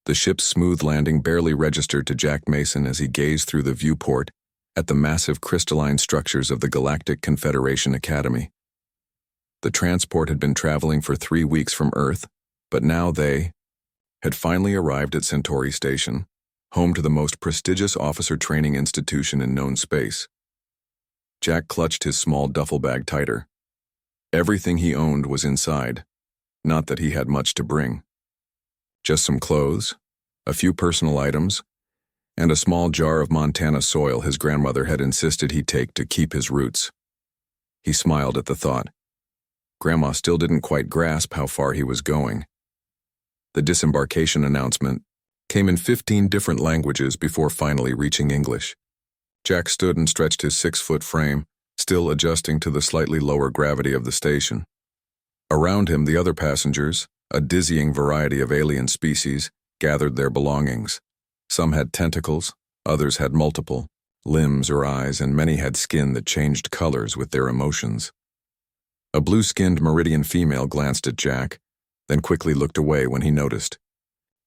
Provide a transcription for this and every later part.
The ship's smooth landing barely registered to Jack Mason as he gazed through the viewport at the massive crystalline structures of the Galactic Confederation Academy. The transport had been traveling for 3 weeks from Earth, but now they had finally arrived at Centauri Station, home to the most prestigious officer training institution in known space. Jack clutched his small duffel bag tighter. Everything he owned was inside, not that he had much to bring. Just some clothes, a few personal items, and a small jar of Montana soil his grandmother had insisted he take to keep his roots. He smiled at the thought. Grandma still didn't quite grasp how far he was going. The disembarkation announcement came in 15 different languages before finally reaching English. Jack stood and stretched his 6-foot frame, still adjusting to the slightly lower gravity of the station. Around him, the other passengers, a dizzying variety of alien species, gathered their belongings. Some had tentacles, others had multiple limbs or eyes, and many had skin that changed colors with their emotions. A blue-skinned Meridian female glanced at Jack, then quickly looked away when he noticed.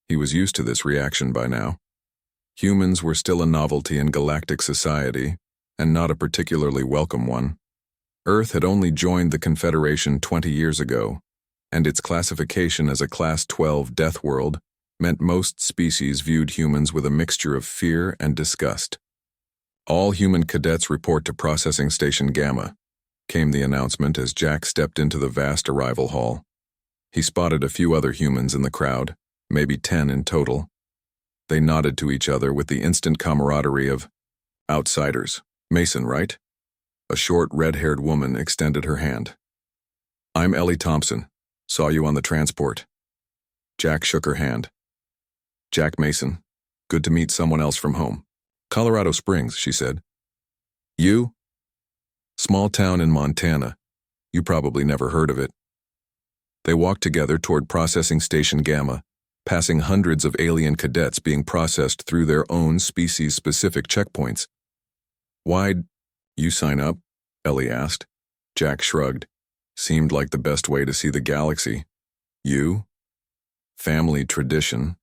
He was used to this reaction by now. Humans were still a novelty in galactic society, and not a particularly welcome one. Earth had only joined the Confederation 20 years ago, and its classification as a Class 12 death world meant most species viewed humans with a mixture of fear and disgust. All human cadets report to Processing Station Gamma, came the announcement as Jack stepped into the vast arrival hall. He spotted a few other humans in the crowd, maybe 10 in total. They nodded to each other with the instant camaraderie of outsiders. Mason, right? A short, red-haired woman extended her hand. I'm Ellie Thompson. Saw you on the transport. Jack shook her hand. Jack Mason. Good to meet someone else from home. Colorado Springs, she said. You? Small town in Montana. You probably never heard of it. They walked together toward Processing Station Gamma, passing hundreds of alien cadets being processed through their own species-specific checkpoints. Why'd you sign up? Ellie asked. Jack shrugged. Seemed like the best way to see the galaxy. You? Family tradition.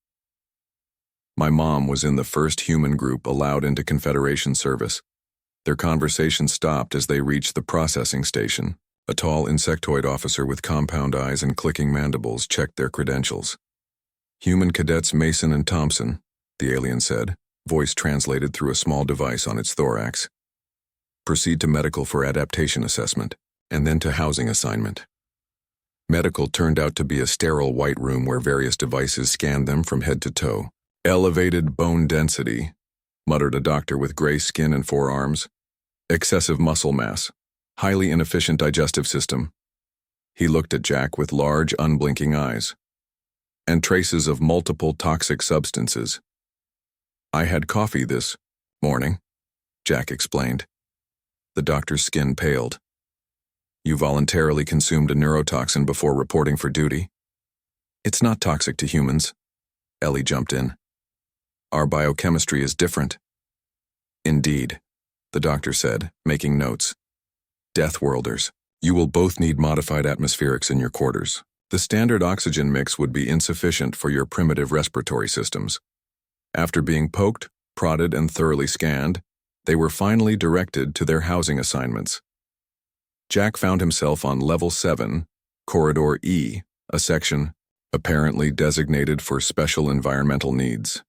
My mom was in the first human group allowed into Confederation service. Their conversation stopped as they reached the processing station. A tall insectoid officer with compound eyes and clicking mandibles checked their credentials. Human cadets Mason and Thompson, the alien said, voice translated through a small device on its thorax. Proceed to medical for adaptation assessment, and then to housing assignment. Medical turned out to be a sterile white room where various devices scanned them from head to toe. Elevated bone density, muttered a doctor with gray skin and forearms. Excessive muscle mass. Highly inefficient digestive system. He looked at Jack with large, unblinking eyes. And traces of multiple toxic substances. I had coffee this morning, Jack explained. The doctor's skin paled. You voluntarily consumed a neurotoxin before reporting for duty. It's not toxic to humans. Ellie jumped in. Our biochemistry is different. Indeed, the doctor said, making notes. Deathworlders, you will both need modified atmospherics in your quarters. The standard oxygen mix would be insufficient for your primitive respiratory systems. After being poked, prodded, and thoroughly scanned, they were finally directed to their housing assignments. Jack found himself on Level 7, Corridor E, a section apparently designated for special environmental needs.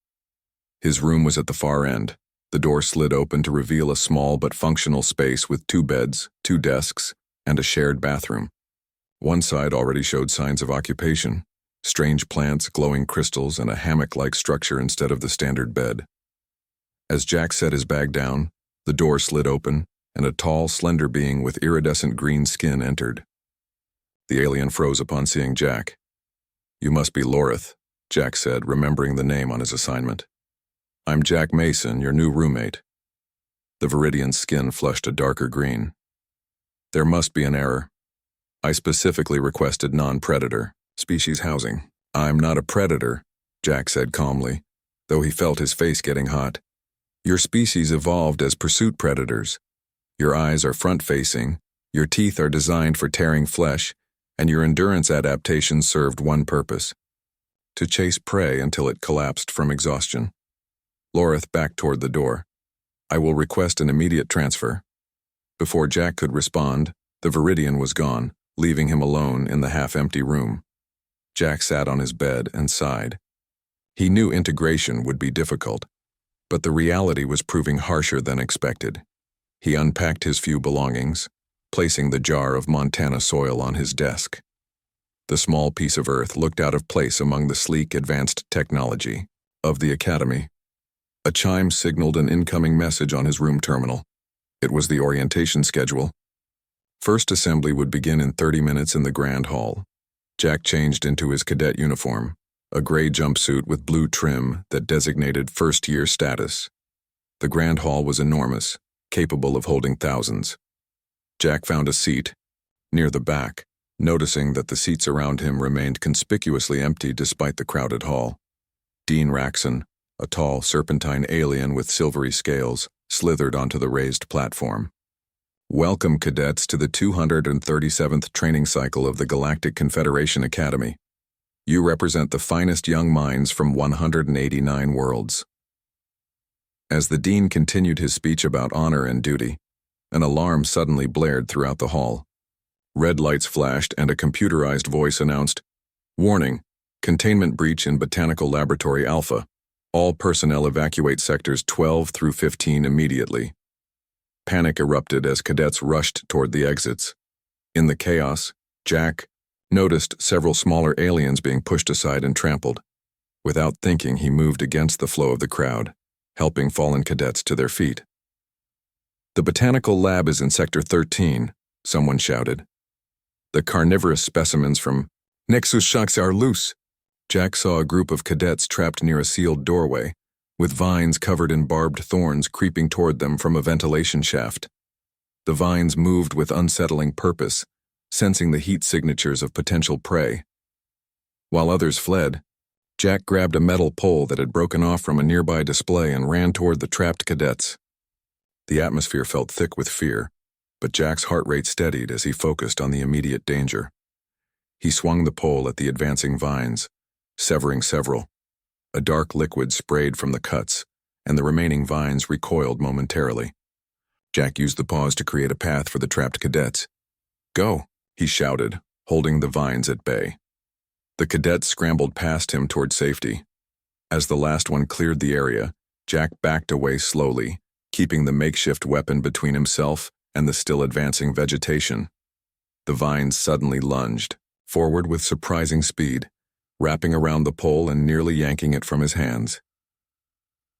His room was at the far end. The door slid open to reveal a small but functional space with 2 beds, 2 desks, and a shared bathroom. One side already showed signs of occupation, strange plants, glowing crystals, and a hammock-like structure instead of the standard bed. As Jack set his bag down, the door slid open, and a tall, slender being with iridescent green skin entered. The alien froze upon seeing Jack. You must be Lorith, Jack said, remembering the name on his assignment. I'm Jack Mason, your new roommate. The Viridian's skin flushed a darker green. There must be an error. I specifically requested non-predator, species housing. I'm not a predator, Jack said calmly, though he felt his face getting hot. Your species evolved as pursuit predators. Your eyes are front-facing, your teeth are designed for tearing flesh, and your endurance adaptation served one purpose: to chase prey until it collapsed from exhaustion. Loreth backed toward the door. "I will request an immediate transfer." Before Jack could respond, the Viridian was gone, leaving him alone in the half-empty room. Jack sat on his bed and sighed. He knew integration would be difficult, but the reality was proving harsher than expected. He unpacked his few belongings, placing the jar of Montana soil on his desk. The small piece of earth looked out of place among the sleek, advanced technology of the Academy. A chime signaled an incoming message on his room terminal. It was the orientation schedule. First assembly would begin in 30 minutes in the Grand Hall. Jack changed into his cadet uniform, a gray jumpsuit with blue trim that designated first-year status. The Grand Hall was enormous, capable of holding thousands. Jack found a seat, near the back, noticing that the seats around him remained conspicuously empty despite the crowded hall. Dean Raxon, a tall, serpentine alien with silvery scales, slithered onto the raised platform. "Welcome, cadets, to the 237th training cycle of the Galactic Confederation Academy. You represent the finest young minds from 189 worlds." As the dean continued his speech about honor and duty, an alarm suddenly blared throughout the hall. Red lights flashed and a computerized voice announced, "Warning, containment breach in Botanical Laboratory Alpha. All personnel evacuate sectors 12 through 15 immediately." Panic erupted as cadets rushed toward the exits. In the chaos, Jack noticed several smaller aliens being pushed aside and trampled. Without thinking, he moved against the flow of the crowd, helping fallen cadets to their feet. "The botanical lab is in Sector 13, someone shouted. "The carnivorous specimens from Nexus Shocks are loose." Jack saw a group of cadets trapped near a sealed doorway, with vines covered in barbed thorns creeping toward them from a ventilation shaft. The vines moved with unsettling purpose, sensing the heat signatures of potential prey. While others fled, Jack grabbed a metal pole that had broken off from a nearby display and ran toward the trapped cadets. The atmosphere felt thick with fear, but Jack's heart rate steadied as he focused on the immediate danger. He swung the pole at the advancing vines, severing several. A dark liquid sprayed from the cuts, and the remaining vines recoiled momentarily. Jack used the pause to create a path for the trapped cadets. "Go," he shouted, holding the vines at bay. The cadets scrambled past him toward safety. As the last one cleared the area, Jack backed away slowly, keeping the makeshift weapon between himself and the still advancing vegetation. The vines suddenly lunged, forward with surprising speed, wrapping around the pole and nearly yanking it from his hands.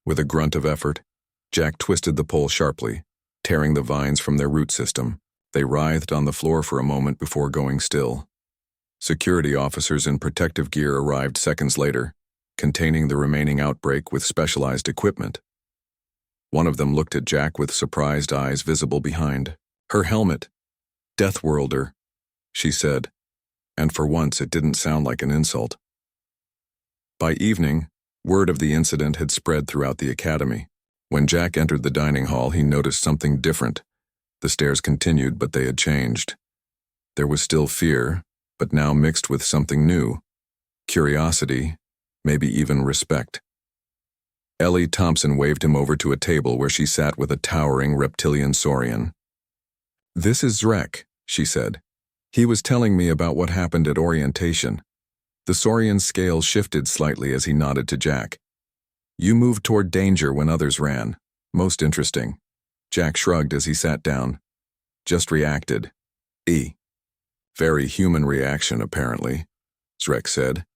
With a grunt of effort, Jack twisted the pole sharply, tearing the vines from their root system. They writhed on the floor for a moment before going still. Security officers in protective gear arrived seconds later, containing the remaining outbreak with specialized equipment. One of them looked at Jack with surprised eyes visible behind. "Her helmet. Deathworlder," she said, and for once it didn't sound like an insult. By evening, word of the incident had spread throughout the academy. When Jack entered the dining hall, he noticed something different. The stares continued, but they had changed. There was still fear, but now mixed with something new. Curiosity, maybe even respect. Ellie Thompson waved him over to a table where she sat with a towering reptilian saurian. "This is Zrek," she said. "He was telling me about what happened at orientation." The saurian's scale shifted slightly as he nodded to Jack. "You moved toward danger when others ran. Most interesting." Jack shrugged as he sat down. "Just reacted. Very human reaction, apparently," Zrek said.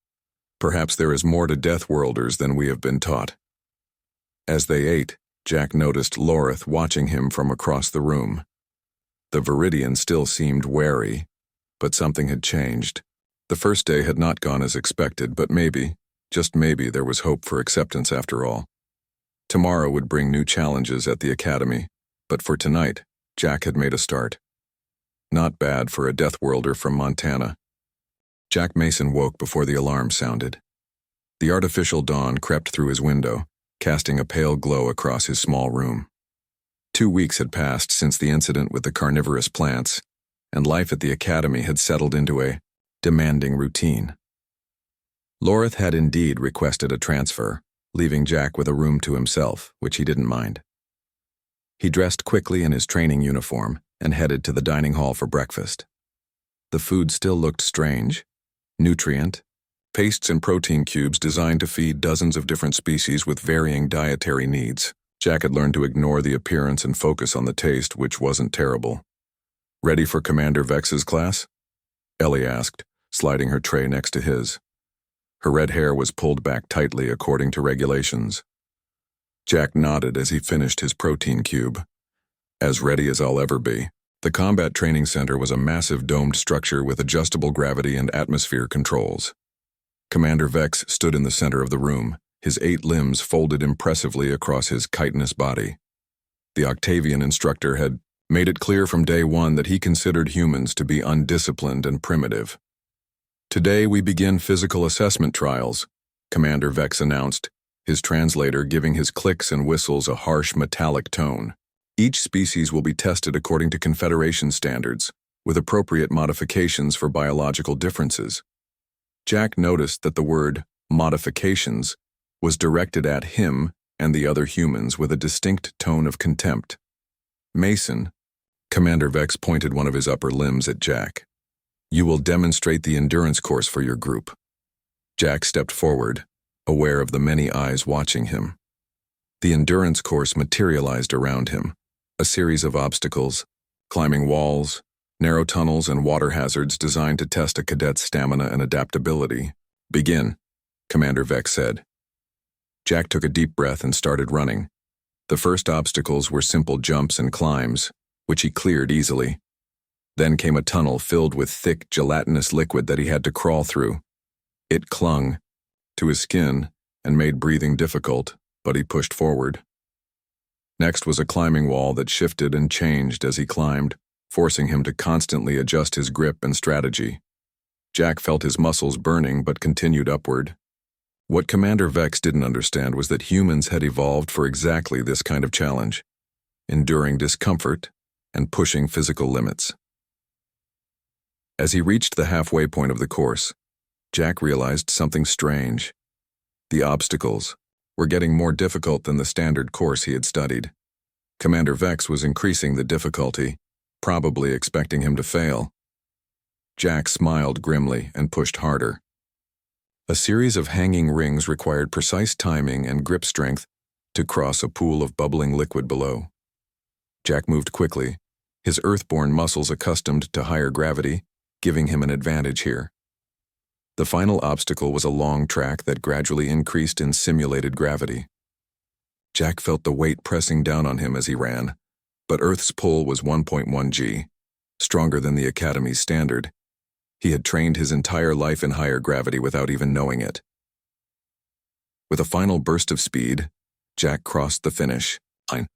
"Perhaps there is more to Deathworlders than we have been taught." As they ate, Jack noticed Loreth watching him from across the room. The Viridian still seemed wary, but something had changed. The first day had not gone as expected, but maybe, just maybe, there was hope for acceptance after all. Tomorrow would bring new challenges at the academy, but for tonight, Jack had made a start. Not bad for a Deathworlder from Montana. Jack Mason woke before the alarm sounded. The artificial dawn crept through his window, casting a pale glow across his small room. 2 weeks had passed since the incident with the carnivorous plants, and life at the academy had settled into a demanding routine. Lorith had indeed requested a transfer, leaving Jack with a room to himself, which he didn't mind. He dressed quickly in his training uniform and headed to the dining hall for breakfast. The food still looked strange. Nutrient, pastes and protein cubes designed to feed dozens of different species with varying dietary needs. Jack had learned to ignore the appearance and focus on the taste, which wasn't terrible. "Ready for Commander Vex's class?" Ellie asked, sliding her tray next to his. Her red hair was pulled back tightly according to regulations. Jack nodded as he finished his protein cube. "As ready as I'll ever be." The combat training center was a massive domed structure with adjustable gravity and atmosphere controls. Commander Vex stood in the center of the room, his 8 limbs folded impressively across his chitinous body. The Octavian instructor had made it clear from day one that he considered humans to be undisciplined and primitive. "Today we begin physical assessment trials," Commander Vex announced, his translator giving his clicks and whistles a harsh metallic tone. "Each species will be tested according to Confederation standards, with appropriate modifications for biological differences." Jack noticed that the word modifications was directed at him and the other humans with a distinct tone of contempt. "Mason," Commander Vex pointed one of his upper limbs at Jack. "You will demonstrate the endurance course for your group." Jack stepped forward, aware of the many eyes watching him. The endurance course materialized around him, a series of obstacles, climbing walls, narrow tunnels, and water hazards designed to test a cadet's stamina and adaptability. "Begin," Commander Vex said. Jack took a deep breath and started running. The first obstacles were simple jumps and climbs, which he cleared easily. Then came a tunnel filled with thick, gelatinous liquid that he had to crawl through. It clung to his skin and made breathing difficult, but he pushed forward. Next was a climbing wall that shifted and changed as he climbed, forcing him to constantly adjust his grip and strategy. Jack felt his muscles burning but continued upward. What Commander Vex didn't understand was that humans had evolved for exactly this kind of challenge, enduring discomfort and pushing physical limits. As he reached the halfway point of the course, Jack realized something strange. The obstacles were getting more difficult than the standard course he had studied. Commander Vex was increasing the difficulty, probably expecting him to fail. Jack smiled grimly and pushed harder. A series of hanging rings required precise timing and grip strength to cross a pool of bubbling liquid below. Jack moved quickly, his earthborn muscles accustomed to higher gravity, giving him an advantage here. The final obstacle was a long track that gradually increased in simulated gravity. Jack felt the weight pressing down on him as he ran, but Earth's pull was 1.1 G, stronger than the Academy's standard. He had trained his entire life in higher gravity without even knowing it. With a final burst of speed, Jack crossed the finish line.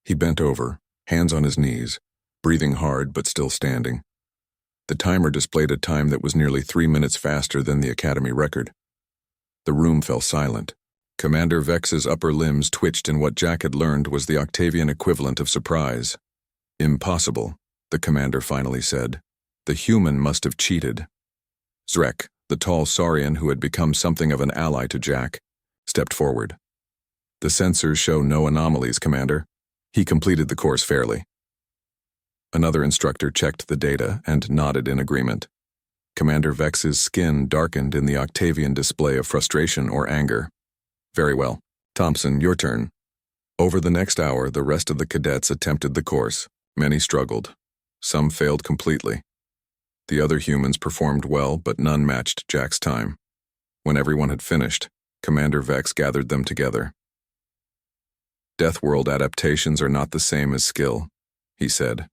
He bent over, hands on his knees, breathing hard but still standing. The timer displayed a time that was nearly 3 minutes faster than the Academy record. The room fell silent. Commander Vex's upper limbs twitched in what Jack had learned was the Octavian equivalent of surprise. "Impossible," the commander finally said. "The human must have cheated." Zrek, the tall Saurian who had become something of an ally to Jack, stepped forward. "The sensors show no anomalies, Commander. He completed the course fairly." Another instructor checked the data and nodded in agreement. Commander Vex's skin darkened in the Octavian display of frustration or anger. "Very well. Thompson, your turn." Over the next hour, the rest of the cadets attempted the course. Many struggled. Some failed completely. The other humans performed well, but none matched Jack's time. When everyone had finished, Commander Vex gathered them together. "Deathworld adaptations are not the same as skill," he said,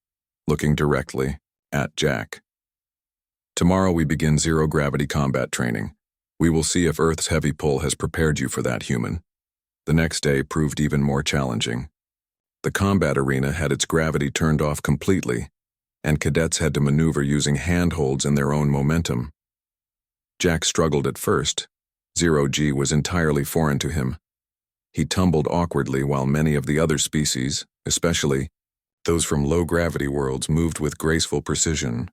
looking directly at Jack. "Tomorrow we begin zero-gravity combat training. We will see if Earth's heavy pull has prepared you for that, human." The next day proved even more challenging. The combat arena had its gravity turned off completely, and cadets had to maneuver using handholds and their own momentum. Jack struggled at first. Zero-G was entirely foreign to him. He tumbled awkwardly while many of the other species, especially those from low-gravity worlds, moved with graceful precision.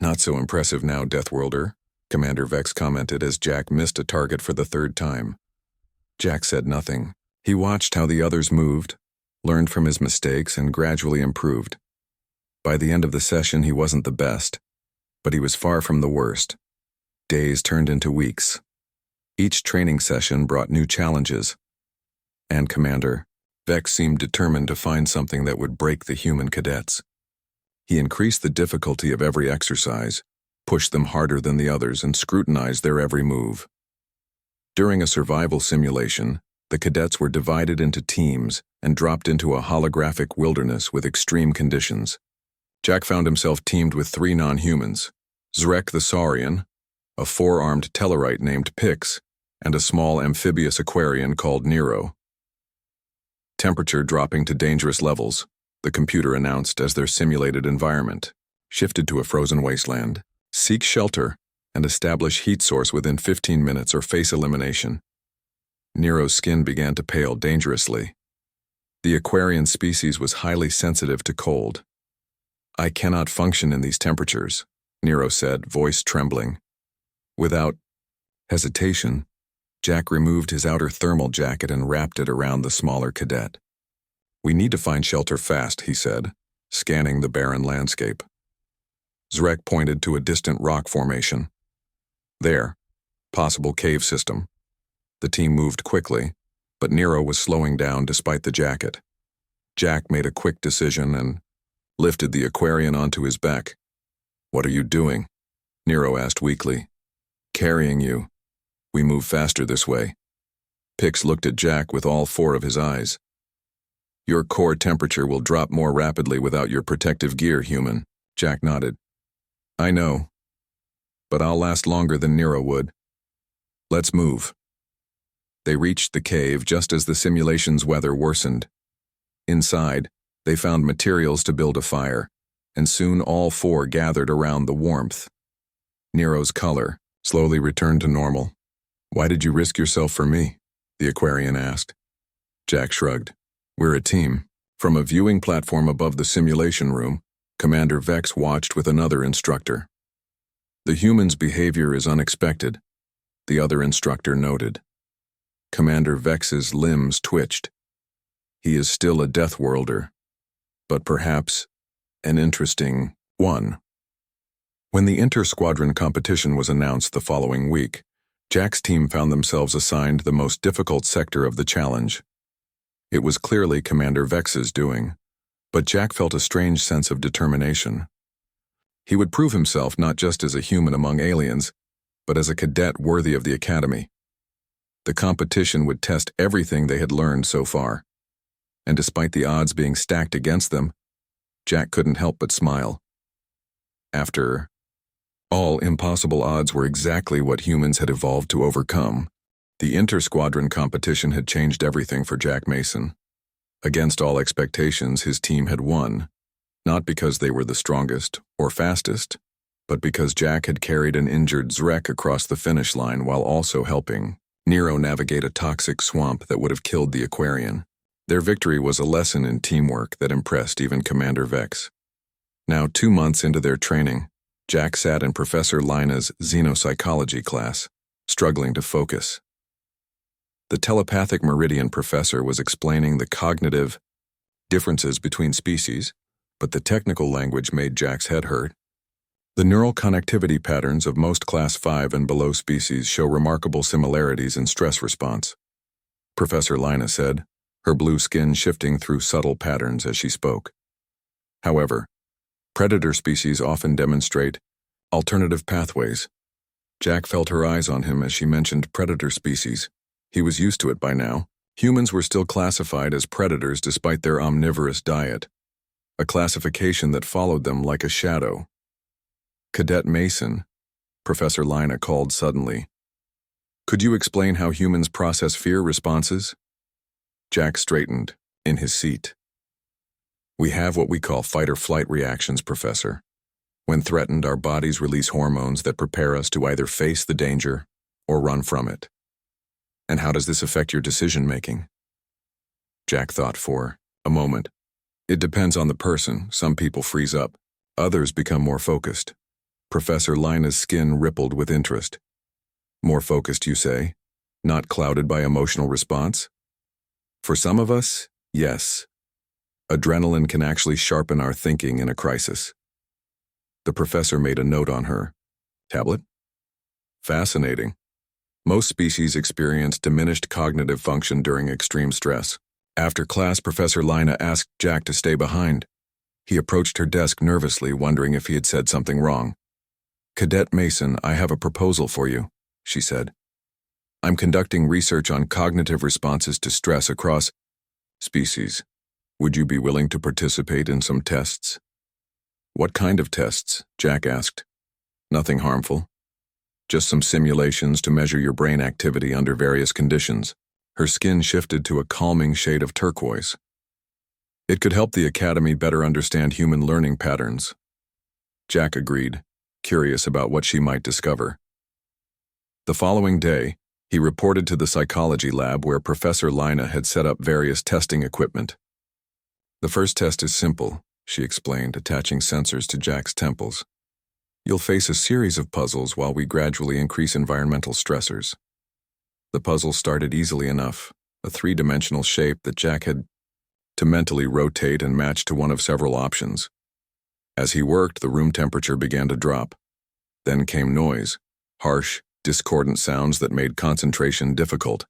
"Not so impressive now, Deathworlder," Commander Vex commented as Jack missed a target for the third time. Jack said nothing. He watched how the others moved, learned from his mistakes, and gradually improved. By the end of the session, he wasn't the best, but he was far from the worst. Days turned into weeks. Each training session brought new challenges, and Commander Vex seemed determined to find something that would break the human cadets. He increased the difficulty of every exercise, pushed them harder than the others, and scrutinized their every move. During a survival simulation, the cadets were divided into teams and dropped into a holographic wilderness with extreme conditions. Jack found himself teamed with 3 non-humans: Zrek the Saurian, a 4-armed Tellarite named Pix, and a small amphibious Aquarian called Nero. Temperature dropping to dangerous levels, the computer announced as their simulated environment shifted to a frozen wasteland. Seek shelter and establish heat source within 15 minutes or face elimination. Nero's skin began to pale dangerously. The Aquarian species was highly sensitive to cold. "I cannot function in these temperatures," Nero said, voice trembling. Without hesitation, Jack removed his outer thermal jacket and wrapped it around the smaller cadet. "We need to find shelter fast," he said, scanning the barren landscape. Zrek pointed to a distant rock formation. "There, possible cave system." The team moved quickly, but Nero was slowing down despite the jacket. Jack made a quick decision and lifted the Aquarian onto his back. "What are you doing?" Nero asked weakly. "Carrying you. We move faster this way." Pix looked at Jack with all 4 of his eyes. "Your core temperature will drop more rapidly without your protective gear, human." Jack nodded. "I know, but I'll last longer than Nero would. Let's move." They reached the cave just as the simulation's weather worsened. Inside, they found materials to build a fire, and soon all 4 gathered around the warmth. Nero's color slowly returned to normal. "Why did you risk yourself for me?" the Aquarian asked. Jack shrugged. "We're a team." From a viewing platform above the simulation room, Commander Vex watched with another instructor. "The human's behavior is unexpected," the other instructor noted. Commander Vex's limbs twitched. "He is still a Deathworlder, but perhaps an interesting one." When the inter-squadron competition was announced the following week, Jack's team found themselves assigned the most difficult sector of the challenge. It was clearly Commander Vex's doing, but Jack felt a strange sense of determination. He would prove himself not just as a human among aliens, but as a cadet worthy of the Academy. The competition would test everything they had learned so far, and despite the odds being stacked against them, Jack couldn't help but smile. After all, impossible odds were exactly what humans had evolved to overcome. The inter-squadron competition had changed everything for Jack Mason. Against all expectations, his team had won, not because they were the strongest or fastest, but because Jack had carried an injured Zrek across the finish line while also helping Nero navigate a toxic swamp that would have killed the Aquarian. Their victory was a lesson in teamwork that impressed even Commander Vex. Now, 2 months into their training, Jack sat in Professor Lina's xenopsychology class, struggling to focus. The telepathic meridian professor was explaining the cognitive differences between species, but the technical language made Jack's head hurt. The neural connectivity patterns of most Class 5 and below species show remarkable similarities in stress response, Professor Lina said, her blue skin shifting through subtle patterns as she spoke. However, predator species often demonstrate alternative pathways. Jack felt her eyes on him as she mentioned predator species. He was used to it by now. Humans were still classified as predators despite their omnivorous diet, a classification that followed them like a shadow. Cadet Mason, Professor Lina called suddenly. "Could you explain how humans process fear responses?" Jack straightened in his seat. "We have what we call fight-or-flight reactions, Professor. When threatened, our bodies release hormones that prepare us to either face the danger or run from it." "And how does this affect your decision-making?" Jack thought for a moment. "It depends on the person. Some people freeze up. Others become more focused." Professor Lina's skin rippled with interest. More focused, you say? Not clouded by emotional response? For some of us, yes. Adrenaline can actually sharpen our thinking in a crisis. The professor made a note on her tablet. Fascinating. Most species experience diminished cognitive function during extreme stress. After class, Professor Lina asked Jack to stay behind. He approached her desk nervously, wondering if he had said something wrong. Cadet Mason, I have a proposal for you, she said. I'm conducting research on cognitive responses to stress across species. Would you be willing to participate in some tests? What kind of tests? Jack asked. Nothing harmful. Just some simulations to measure your brain activity under various conditions. Her skin shifted to a calming shade of turquoise. It could help the Academy better understand human learning patterns. Jack agreed, curious about what she might discover. The following day, he reported to the psychology lab where Professor Lina had set up various testing equipment. The first test is simple, she explained, attaching sensors to Jack's temples. You'll face a series of puzzles while we gradually increase environmental stressors. The puzzle started easily enough, a three-dimensional shape that Jack had to mentally rotate and match to one of several options. As he worked, the room temperature began to drop. Then came noise, harsh, discordant sounds that made concentration difficult.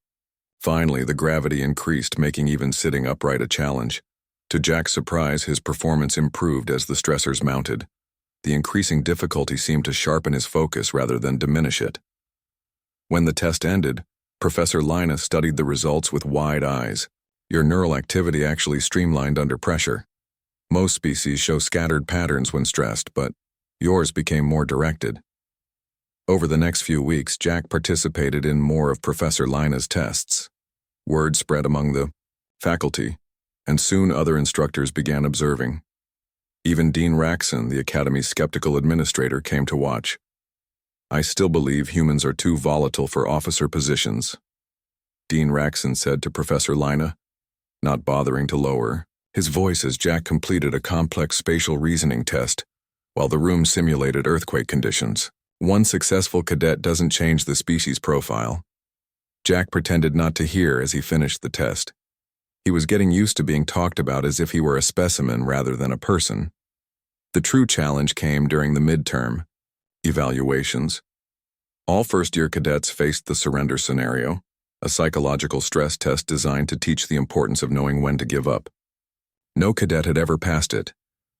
Finally, the gravity increased, making even sitting upright a challenge. To Jack's surprise, his performance improved as the stressors mounted. The increasing difficulty seemed to sharpen his focus rather than diminish it. When the test ended, Professor Lina studied the results with wide eyes. Your neural activity actually streamlined under pressure. Most species show scattered patterns when stressed, but yours became more directed. Over the next few weeks, Jack participated in more of Professor Lina's tests. Word spread among the faculty, and soon other instructors began observing. Even Dean Raxon, the Academy's skeptical administrator, came to watch. I still believe humans are too volatile for officer positions, Dean Raxon said to Professor Lina, not bothering to lower his voice as Jack completed a complex spatial reasoning test, while the room simulated earthquake conditions. One successful cadet doesn't change the species profile. Jack pretended not to hear as he finished the test. He was getting used to being talked about as if he were a specimen rather than a person. The true challenge came during the midterm evaluations. All first-year cadets faced the surrender scenario, a psychological stress test designed to teach the importance of knowing when to give up. No cadet had ever passed it.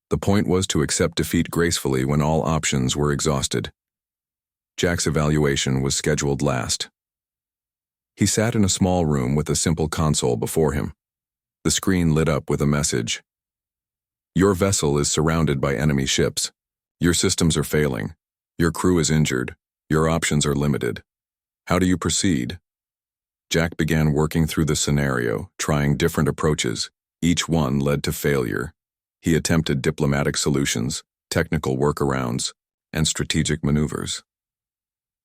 The point was to accept defeat gracefully when all options were exhausted. Jack's evaluation was scheduled last. He sat in a small room with a simple console before him. The screen lit up with a message. Your vessel is surrounded by enemy ships. Your systems are failing. Your crew is injured. Your options are limited. How do you proceed? Jack began working through the scenario, trying different approaches. Each one led to failure. He attempted diplomatic solutions, technical workarounds, and strategic maneuvers.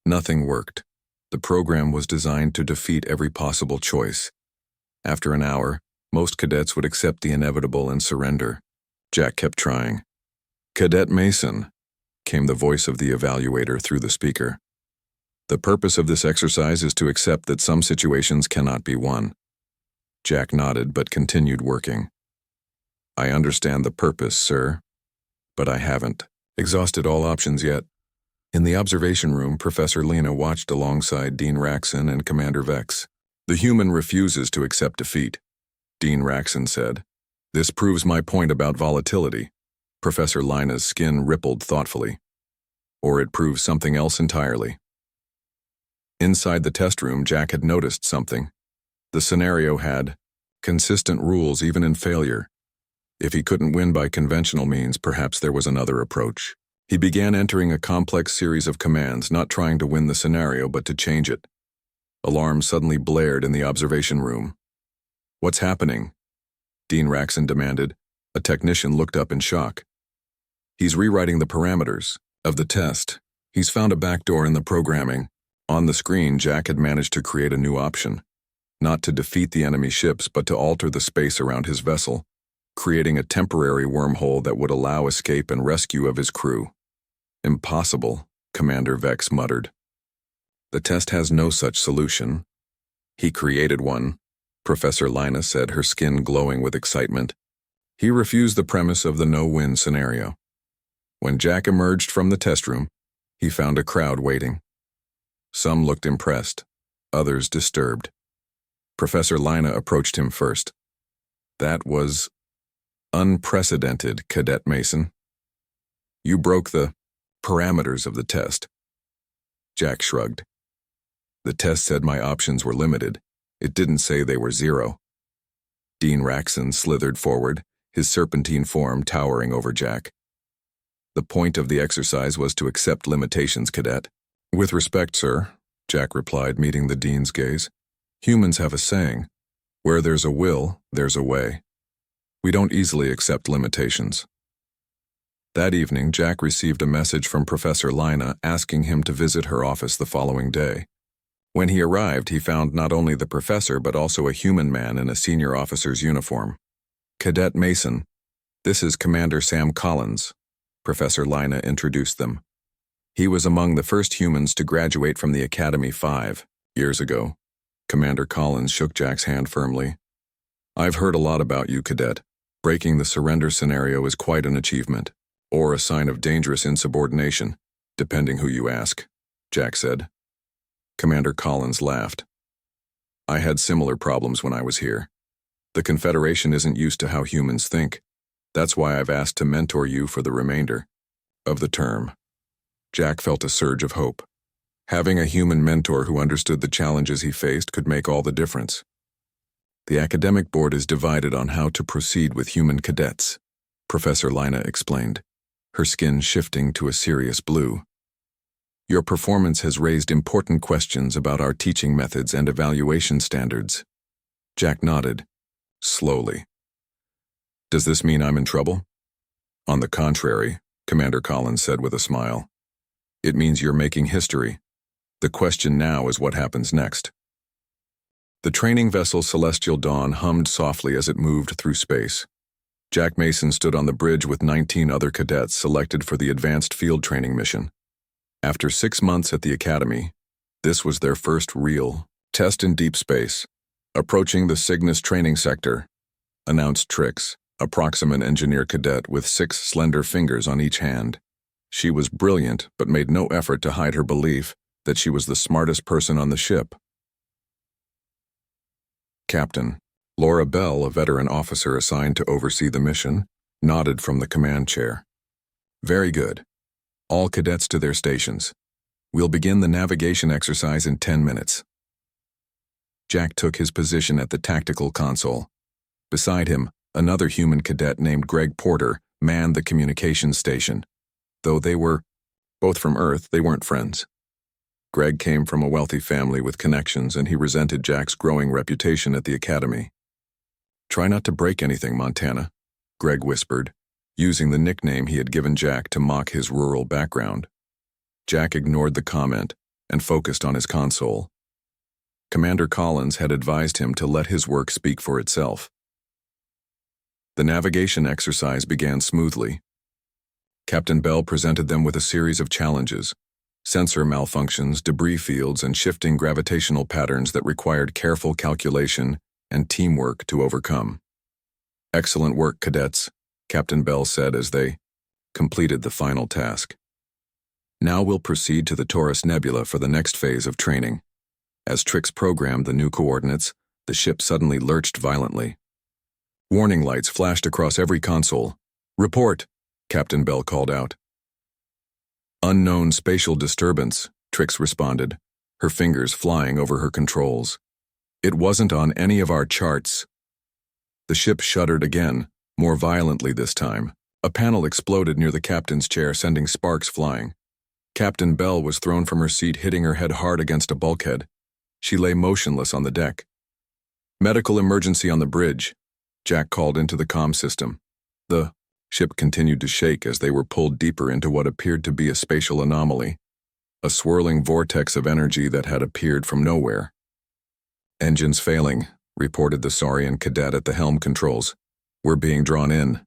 Nothing worked. The program was designed to defeat every possible choice. After an hour, most cadets would accept the inevitable and surrender. Jack kept trying. Cadet Mason, came the voice of the evaluator through the speaker. The purpose of this exercise is to accept that some situations cannot be won. Jack nodded but continued working. I understand the purpose, sir, but I haven't exhausted all options yet. In the observation room, Professor Lina watched alongside Dean Raxon and Commander Vex. The human refuses to accept defeat, Dean Raxon said. This proves my point about volatility. Professor Lina's skin rippled thoughtfully. Or it proves something else entirely. Inside the test room, Jack had noticed something. The scenario had consistent rules even in failure. If he couldn't win by conventional means, perhaps there was another approach. He began entering a complex series of commands, not trying to win the scenario, but to change it. Alarms suddenly blared in the observation room. What's happening? Dean Raxon demanded. A technician looked up in shock. He's rewriting the parameters of the test. He's found a backdoor in the programming. On the screen, Jack had managed to create a new option. Not to defeat the enemy ships, but to alter the space around his vessel, creating a temporary wormhole that would allow escape and rescue of his crew. Impossible, Commander Vex muttered. The test has no such solution. He created one, Professor Lina said, her skin glowing with excitement. He refused the premise of the no-win scenario. When Jack emerged from the test room, he found a crowd waiting. Some looked impressed, others disturbed. Professor Lina approached him first. That was unprecedented, Cadet Mason. You broke the parameters of the test. Jack shrugged. The test said my options were limited. It didn't say they were zero. Dean Raxon slithered forward, his serpentine form towering over Jack. The point of the exercise was to accept limitations, Cadet. With respect, sir, Jack replied, meeting the Dean's gaze. Humans have a saying, where there's a will, there's a way. We don't easily accept limitations. That evening, Jack received a message from Professor Lina asking him to visit her office the following day. When he arrived, he found not only the professor but also a human man in a senior officer's uniform. Cadet Mason, this is Commander Sam Collins, Professor Lina introduced them. He was among the first humans to graduate from the Academy 5 years ago. Commander Collins shook Jack's hand firmly. I've heard a lot about you, Cadet. Breaking the surrender scenario is quite an achievement, or a sign of dangerous insubordination, depending who you ask, Jack said. Commander Collins laughed. I had similar problems when I was here. The Confederation isn't used to how humans think. That's why I've asked to mentor you for the remainder of the term. Jack felt a surge of hope. Having a human mentor who understood the challenges he faced could make all the difference. The academic board is divided on how to proceed with human cadets, Professor Lina explained, her skin shifting to a serious blue. Your performance has raised important questions about our teaching methods and evaluation standards. Jack nodded, slowly. Does this mean I'm in trouble? On the contrary, Commander Collins said with a smile. It means you're making history. The question now is what happens next. The training vessel Celestial Dawn hummed softly as it moved through space. Jack Mason stood on the bridge with 19 other cadets selected for the advanced field training mission. After 6 months at the Academy, this was their first real test in deep space. Approaching the Cygnus training sector, announced Trix, a Proximate engineer cadet with 6 slender fingers on each hand. She was brilliant but made no effort to hide her belief that she was the smartest person on the ship. Captain Laura Bell, a veteran officer assigned to oversee the mission, nodded from the command chair. Very good. All cadets to their stations. We'll begin the navigation exercise in 10 minutes. Jack took his position at the tactical console. Beside him, another human cadet named Greg Porter manned the communications station. Though they were both from Earth, they weren't friends. Greg came from a wealthy family with connections, and he resented Jack's growing reputation at the Academy. Try not to break anything, Montana, Greg whispered, using the nickname he had given Jack to mock his rural background. Jack ignored the comment and focused on his console. Commander Collins had advised him to let his work speak for itself. The navigation exercise began smoothly. Captain Bell presented them with a series of challenges: sensor malfunctions, debris fields, and shifting gravitational patterns that required careful calculation and teamwork to overcome. Excellent work, cadets, Captain Bell said as they completed the final task. Now we'll proceed to the Taurus Nebula for the next phase of training. As Trix programmed the new coordinates, the ship suddenly lurched violently. Warning lights flashed across every console. Report, Captain Bell called out. Unknown spatial disturbance, Trix responded, her fingers flying over her controls. It wasn't on any of our charts. The ship shuddered again, more violently this time. A panel exploded near the captain's chair, sending sparks flying. Captain Bell was thrown from her seat, hitting her head hard against a bulkhead. She lay motionless on the deck. Medical emergency on the bridge, Jack called into the comm system. The ship continued to shake as they were pulled deeper into what appeared to be a spatial anomaly, a swirling vortex of energy that had appeared from nowhere. Engines failing, reported the Saurian cadet at the helm controls. We're being drawn in.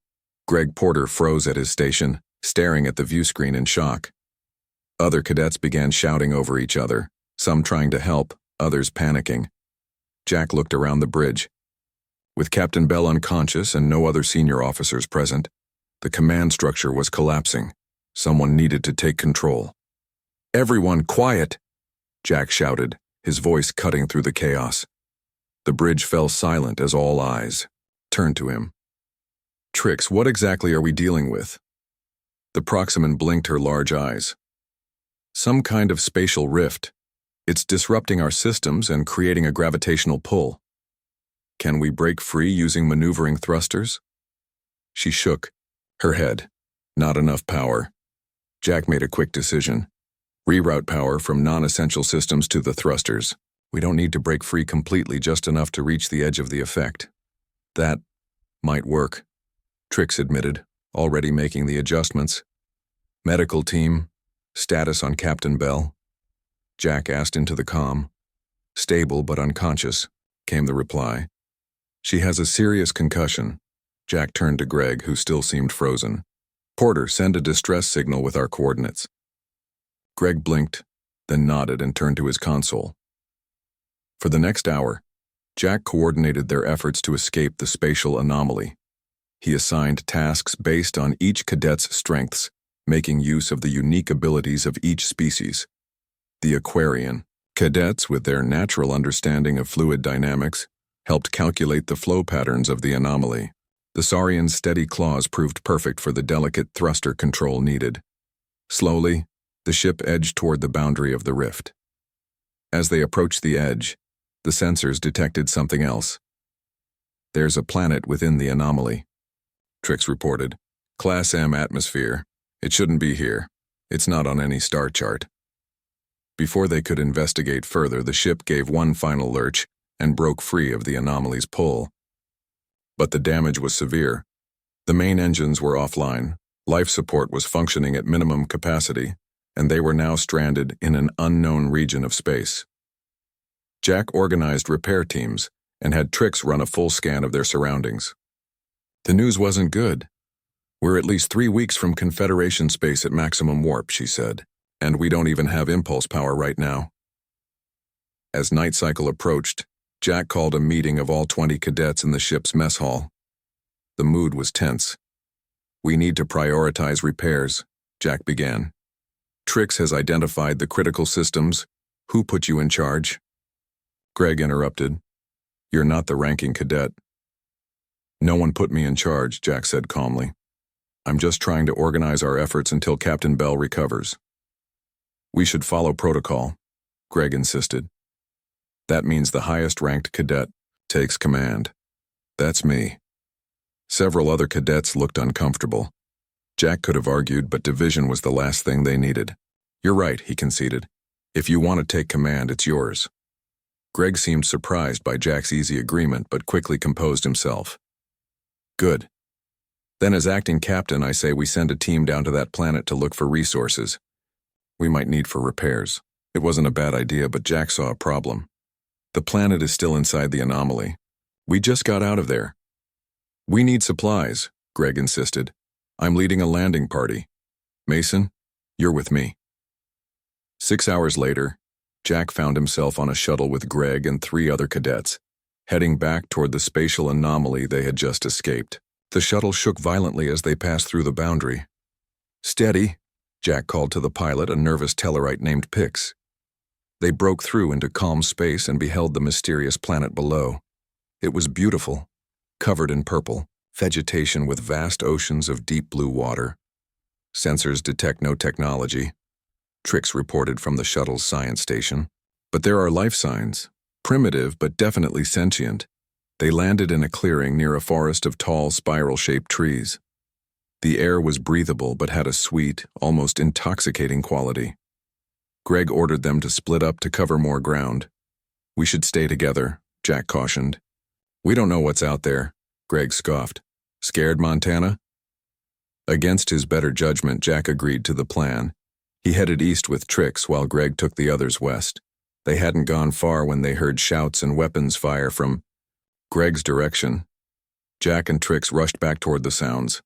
Greg Porter froze at his station, staring at the view screen in shock. Other cadets began shouting over each other, some trying to help, others panicking. Jack looked around the bridge. With Captain Bell unconscious and no other senior officers present, the command structure was collapsing. Someone needed to take control. "Everyone, quiet!" Jack shouted, his voice cutting through the chaos. The bridge fell silent as all eyes turned to him. "Trix, what exactly are we dealing with?" The Proximan blinked her large eyes. "Some kind of spatial rift. It's disrupting our systems and creating a gravitational pull. Can we break free using maneuvering thrusters?" She shook her head. Not enough power. Jack made a quick decision. Reroute power from non-essential systems to the thrusters. We don't need to break free completely, just enough to reach the edge of the effect. That might work, Trix admitted, already making the adjustments. "Medical team, status on Captain Bell?" Jack asked into the comm. "Stable but unconscious," came the reply. "She has a serious concussion." Jack turned to Greg, who still seemed frozen. "Porter, send a distress signal with our coordinates." Greg blinked, then nodded and turned to his console. For the next hour, Jack coordinated their efforts to escape the spatial anomaly. He assigned tasks based on each cadet's strengths, making use of the unique abilities of each species. The Aquarian cadets, with their natural understanding of fluid dynamics, helped calculate the flow patterns of the anomaly. The Saurian's steady claws proved perfect for the delicate thruster control needed. Slowly, the ship edged toward the boundary of the rift. As they approached the edge, the sensors detected something else. "There's a planet within the anomaly," Trix reported. "Class M atmosphere. It shouldn't be here. It's not on any star chart." Before they could investigate further, the ship gave one final lurch and broke free of the anomaly's pull. But the damage was severe. The main engines were offline, life support was functioning at minimum capacity, and they were now stranded in an unknown region of space. Jack organized repair teams and had Trix run a full scan of their surroundings. "The news wasn't good. We're at least 3 weeks from Confederation space at maximum warp," she said, "and we don't even have impulse power right now." As night cycle approached, Jack called a meeting of all 20 cadets in the ship's mess hall. The mood was tense. "We need to prioritize repairs," Jack began. "Trix has identified the critical systems. Who put you in charge?" Greg interrupted. "You're not the ranking cadet." "No one put me in charge," Jack said calmly. "I'm just trying to organize our efforts until Captain Bell recovers." "We should follow protocol," Greg insisted. "That means the highest-ranked cadet takes command. That's me." Several other cadets looked uncomfortable. Jack could have argued, but division was the last thing they needed. "You're right," he conceded. "If you want to take command, it's yours." Greg seemed surprised by Jack's easy agreement, but quickly composed himself. "Good. Then as acting captain, I say we send a team down to that planet to look for resources we might need for repairs." It wasn't a bad idea, but Jack saw a problem. "The planet is still inside the anomaly. We just got out of there." "We need supplies," Greg insisted. "I'm leading a landing party. Mason, you're with me." 6 hours later, Jack found himself on a shuttle with Greg and 3 other cadets, heading back toward the spatial anomaly they had just escaped. The shuttle shook violently as they passed through the boundary. "Steady," Jack called to the pilot, a nervous Tellarite named Pix. They broke through into calm space and beheld the mysterious planet below. It was beautiful, covered in purple, vegetation with vast oceans of deep blue water. "Sensors detect no technology," Trix reported from the shuttle's science station. "But there are life signs, primitive but definitely sentient." They landed in a clearing near a forest of tall, spiral-shaped trees. The air was breathable but had a sweet, almost intoxicating quality. Greg ordered them to split up to cover more ground. "We should stay together," Jack cautioned. "We don't know what's out there," Greg scoffed. "Scared, Montana?" Against his better judgment, Jack agreed to the plan. He headed east with Trix while Greg took the others west. They hadn't gone far when they heard shouts and weapons fire from Greg's direction. Jack and Trix rushed back toward the sounds.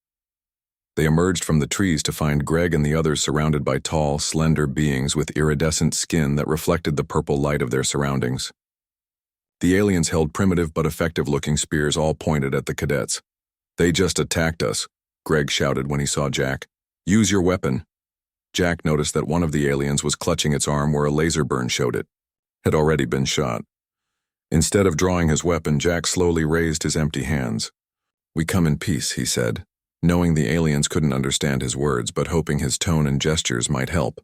They emerged from the trees to find Greg and the others surrounded by tall, slender beings with iridescent skin that reflected the purple light of their surroundings. The aliens held primitive but effective-looking spears all pointed at the cadets. "They just attacked us," Greg shouted when he saw Jack. "Use your weapon." Jack noticed that one of the aliens was clutching its arm where a laser burn showed it had already been shot. Instead of drawing his weapon, Jack slowly raised his empty hands. "We come in peace," he said, knowing the aliens couldn't understand his words but hoping his tone and gestures might help.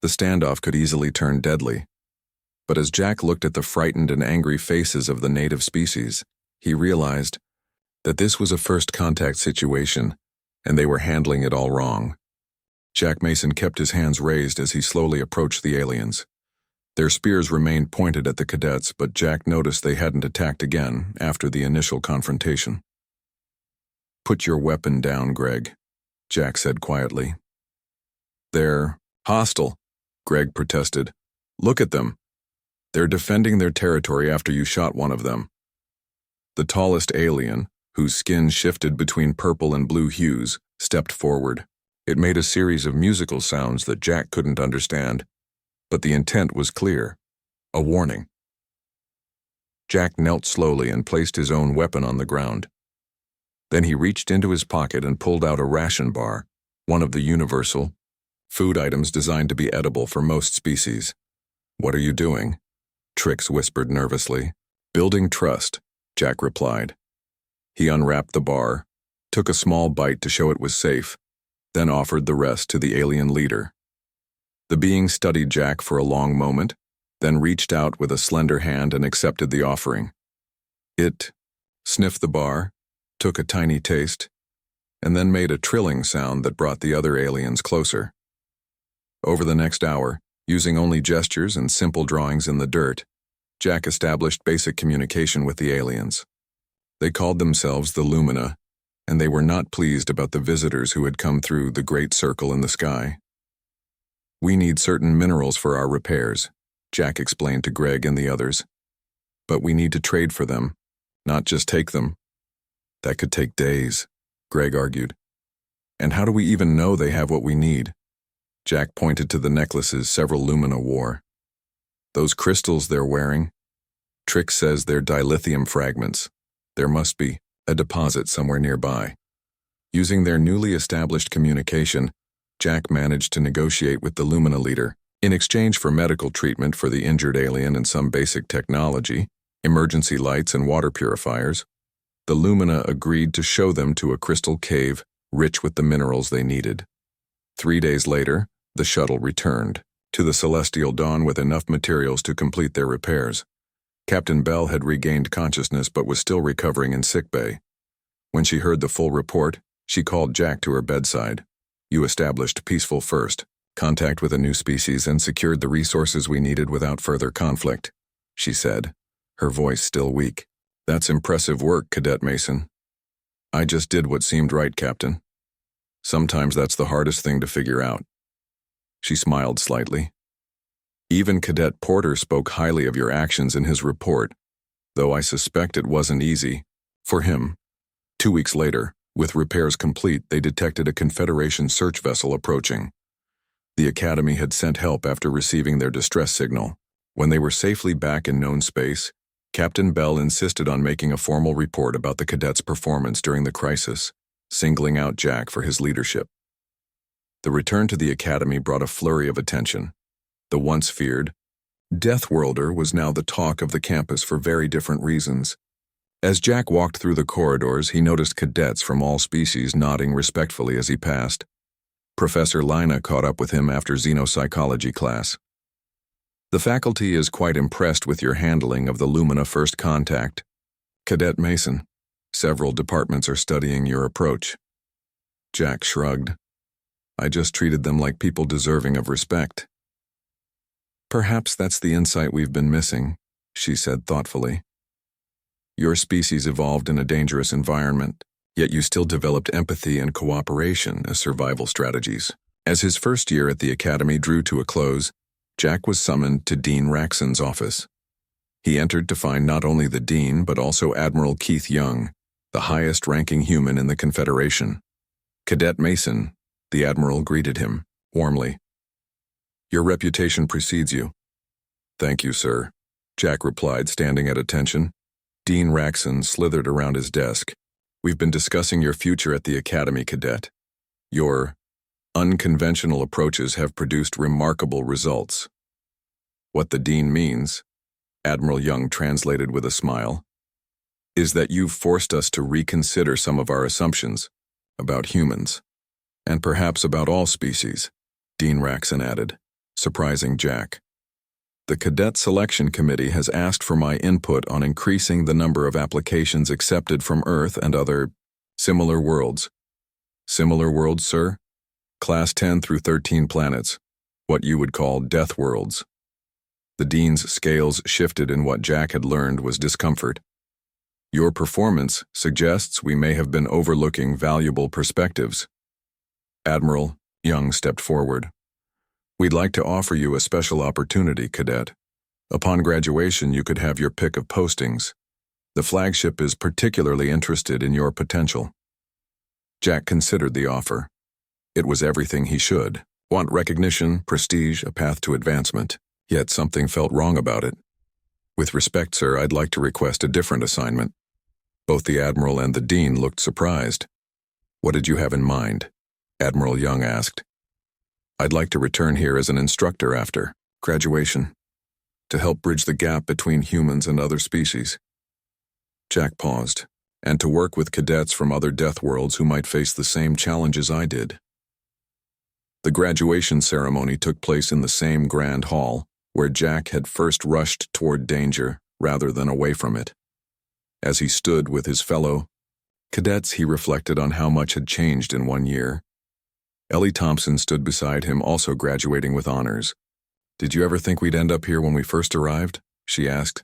The standoff could easily turn deadly. But as Jack looked at the frightened and angry faces of the native species, he realized that this was a first contact situation, and they were handling it all wrong. Jack Mason kept his hands raised as he slowly approached the aliens. Their spears remained pointed at the cadets, but Jack noticed they hadn't attacked again after the initial confrontation. "Put your weapon down, Greg," Jack said quietly. "They're hostile," Greg protested. "Look at them. They're defending their territory after you shot one of them." The tallest alien, whose skin shifted between purple and blue hues, stepped forward. It made a series of musical sounds that Jack couldn't understand, but the intent was clear: a warning. Jack knelt slowly and placed his own weapon on the ground. Then he reached into his pocket and pulled out a ration bar, one of the universal food items designed to be edible for most species. "What are you doing?" Trix whispered nervously. "Building trust," Jack replied. He unwrapped the bar, took a small bite to show it was safe, then offered the rest to the alien leader. The being studied Jack for a long moment, then reached out with a slender hand and accepted the offering. It sniffed the bar, took a tiny taste, and then made a trilling sound that brought the other aliens closer. Over the next hour, using only gestures and simple drawings in the dirt, Jack established basic communication with the aliens. They called themselves the Lumina, and they were not pleased about the visitors who had come through the great circle in the sky. "We need certain minerals for our repairs," Jack explained to Greg and the others. "But we need to trade for them, not just take them." "That could take days," Greg argued. "And how do we even know they have what we need?" Jack pointed to the necklaces several Lumina wore. "Those crystals they're wearing? Trix says they're dilithium fragments. There must be a deposit somewhere nearby." Using their newly established communication, Jack managed to negotiate with the Lumina leader. In exchange for medical treatment for the injured alien and some basic technology, emergency lights and water purifiers, the Lumina agreed to show them to a crystal cave rich with the minerals they needed. 3 days later, the shuttle returned to the Celestial Dawn with enough materials to complete their repairs. Captain Bell had regained consciousness but was still recovering in sickbay. When she heard the full report, she called Jack to her bedside. "You established peaceful first contact with a new species and secured the resources we needed without further conflict," she said, her voice still weak. "That's impressive work, Cadet Mason." "I just did what seemed right, Captain. Sometimes that's the hardest thing to figure out." She smiled slightly. "Even Cadet Porter spoke highly of your actions in his report, though I suspect it wasn't easy for him." 2 weeks later, with repairs complete, they detected a Confederation search vessel approaching. The Academy had sent help after receiving their distress signal. When they were safely back in known space, Captain Bell insisted on making a formal report about the cadets' performance during the crisis, singling out Jack for his leadership. The return to the Academy brought a flurry of attention. The once feared Deathworlder was now the talk of the campus for very different reasons. As Jack walked through the corridors, he noticed cadets from all species nodding respectfully as he passed. Professor Lina caught up with him after xenopsychology class. "The faculty is quite impressed with your handling of the Lumina first contact, Cadet Mason. Several departments are studying your approach." Jack shrugged. "I just treated them like people deserving of respect." "Perhaps that's the insight we've been missing," she said thoughtfully. "Your species evolved in a dangerous environment, yet you still developed empathy and cooperation as survival strategies." As his first year at the Academy drew to a close, Jack was summoned to Dean Raxon's office. He entered to find not only the Dean but also Admiral Keith Young, the highest-ranking human in the Confederation. Cadet Mason, the Admiral greeted him, warmly. Your reputation precedes you. Thank you, sir, Jack replied, standing at attention. Dean Raxon slithered around his desk. We've been discussing your future at the Academy, Cadet. Your unconventional approaches have produced remarkable results. What the Dean means, Admiral Young translated with a smile, is that you've forced us to reconsider some of our assumptions about humans, and perhaps about all species, Dean Raxon added, surprising Jack. The Cadet Selection Committee has asked for my input on increasing the number of applications accepted from Earth and other similar worlds. Similar worlds, sir? Class 10 through 13 planets, what you would call death worlds. The Dean's scales shifted in what Jack had learned was discomfort. Your performance suggests we may have been overlooking valuable perspectives. Admiral Young stepped forward. We'd like to offer you a special opportunity, Cadet. Upon graduation, you could have your pick of postings. The flagship is particularly interested in your potential. Jack considered the offer. It was everything he should. Want recognition, prestige, a path to advancement. Yet something felt wrong about it. With respect, sir, I'd like to request a different assignment. Both the Admiral and the Dean looked surprised. What did you have in mind? Admiral Young asked. I'd like to return here as an instructor after graduation, to help bridge the gap between humans and other species. Jack paused, and to work with cadets from other death worlds who might face the same challenges I did. The graduation ceremony took place in the same grand hall, where Jack had first rushed toward danger rather than away from it. As he stood with his fellow cadets, he reflected on how much had changed in 1 year. Ellie Thompson stood beside him, also graduating with honors. Did you ever think we'd end up here when we first arrived? She asked.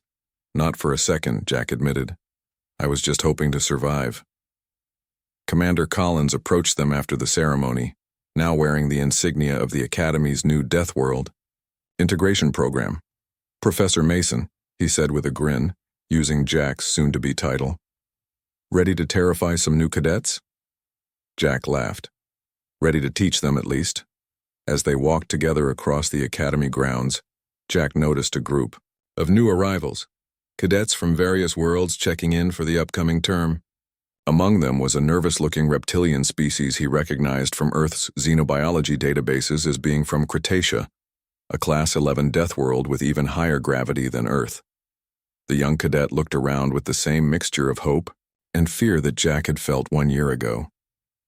Not for a second, Jack admitted. I was just hoping to survive. Commander Collins approached them after the ceremony, now wearing the insignia of the Academy's new Death World integration program. Professor Mason, he said with a grin, using Jack's soon-to-be title. Ready to terrify some new cadets? Jack laughed. Ready to teach them, at least. As they walked together across the Academy grounds, Jack noticed a group of new arrivals, cadets from various worlds checking in for the upcoming term. Among them was a nervous-looking reptilian species he recognized from Earth's xenobiology databases as being from Cretaceous, a Class 11 death world with even higher gravity than Earth. The young cadet looked around with the same mixture of hope and fear that Jack had felt 1 year ago.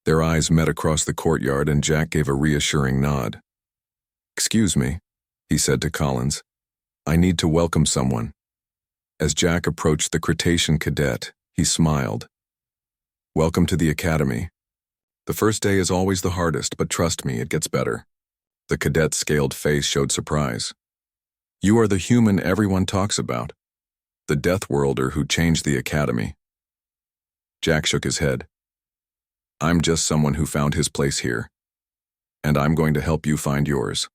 Their eyes met across the courtyard, and Jack gave a reassuring nod. Excuse me, he said to Collins. I need to welcome someone. As Jack approached the Cretacean cadet, he smiled. Welcome to the Academy. The first day is always the hardest, but trust me, it gets better. The cadet's scaled face showed surprise. You are the human everyone talks about, the Death Worlder who changed the Academy. Jack shook his head. I'm just someone who found his place here, and I'm going to help you find yours.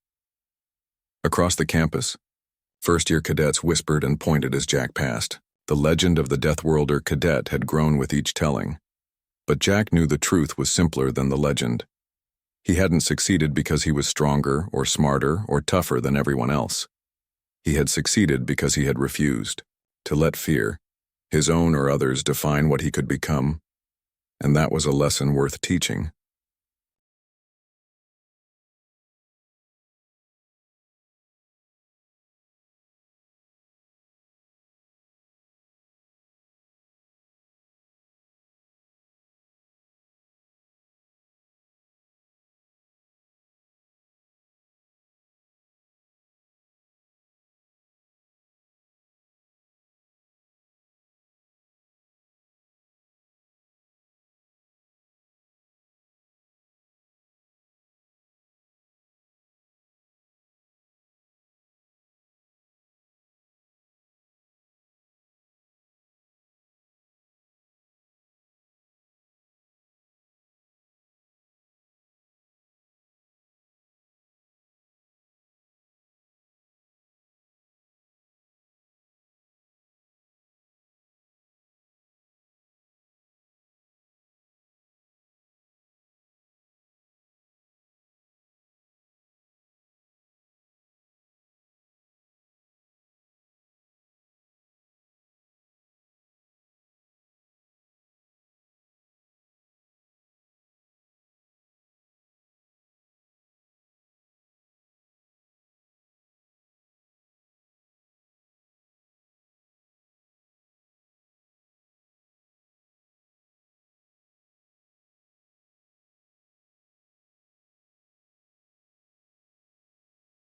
Across the campus, first-year cadets whispered and pointed as Jack passed. The legend of the Deathworlder Cadet had grown with each telling, but Jack knew the truth was simpler than the legend. He hadn't succeeded because he was stronger or smarter or tougher than everyone else. He had succeeded because he had refused to let fear, his own or others, define what he could become. And that was a lesson worth teaching.